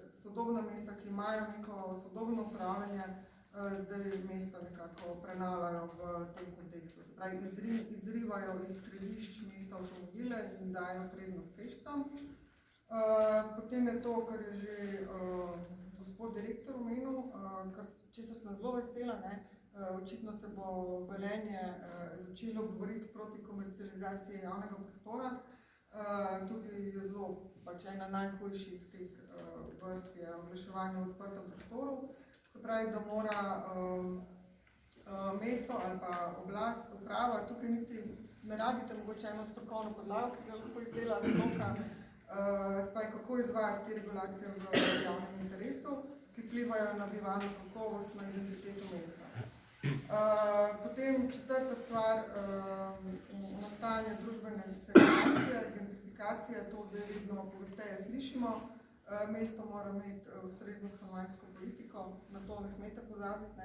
sodobna mesta, ki imajo neko sodobno upravljanje, zdaj mesta nekako prenavljajo v tem kontekstu. Se pravi, izrivajo iz središč mesta avtomobile in dajo prednost pešcem. Potem je to, kar je že gospod direktor omenil, česar sem zelo vesela, očitno se bo Velenje začelo govoriti proti komercializaciji javnega prostora. Tukaj je zelo ena najhujših teh vrst je oglaševanje v odprtem prostoru. Se pravi, da mora mesto ali pa oblast, uprava, tukaj niti ne rabite mogoče eno strokovno podlago, ki ga lahko izdela stroka, kako izvajati te regulacije v javnem interesu, ki vplivajo na bivalno kakovost, na identiteto mesta. Potem četrta stvar, nastajanje družbene segregacije, identifikacije, to zdaj vedno pogosteje slišimo. Mesto mora imeti ustrezno stanovanjsko politiko, na to ne smete pozabiti.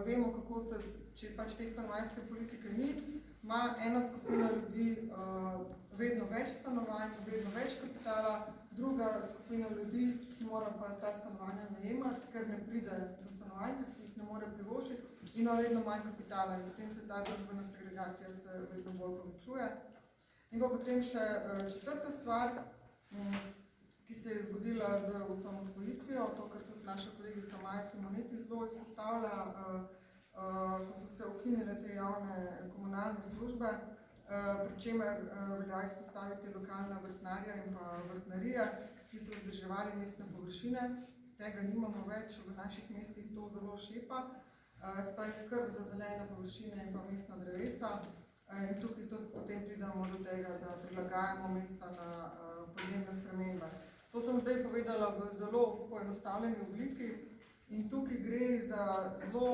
Vemo, kako se, če pač te stanovanjske politike ni, ima ena skupina ljudi vedno več stanovanj, vedno več kapitala, druga skupina ljudi, ki mora pa ta stanovanja najemati, ker ne pride do stanovanj, ker si jih ne more privoščiti, in ima vedno manj kapitala in potem se ta družbena segregacija se vedno bolj povečuje. In pa potem še četrta stvar, ki se je zgodila z osamosvojitvijo, to, kar tudi naša kolegica Maja Simoneti zelo izpostavlja, ko so se ukinile te javne komunalne službe, pri čemer velja izpostaviti lokalna vrtnarja in pa vrtnarija, ki so vzdrževali mestne površine. Tega nimamo več, v naših mestih to zelo šepa. Spravi skrb za zelene površine in pa mestna drevesa. In tukaj tudi potem pridemo do tega, da prilagajamo mesta na podnebne spremembe. To sem zdaj povedala v zelo poenostavljeni obliki in tukaj gre za zelo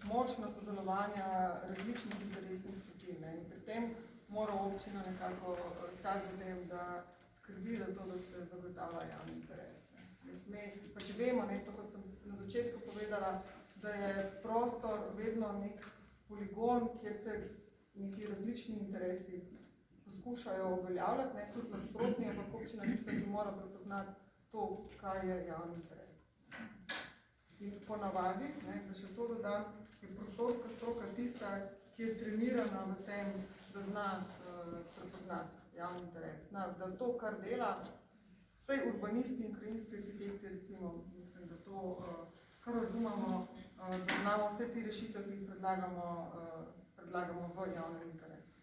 močno sodelovanje različnih interesnih skupin. In pri tem mora občina nekako stati za tem, da skrbi za to, da se zagotavlja javni interes. Pač vemo, to kot sem na začetku povedala, da je prostor vedno nek poligon, kjer se neki različni interesi poskušajo uveljavljati, tudi nasprotni, ampak občina tista, ki mora prepoznati to, kaj je javni interes. In ponavadi, da še to dodam, je prostorska stroka tista, ki je trenirana v tem, da zna prepoznati javni interes. Da to, kar dela, vsej urbanisti in krajinski arhitekti, recimo, mislim, da to, kar razumemo, da znamo vse te rešitve, ki jih predlagamo v javnem interesu.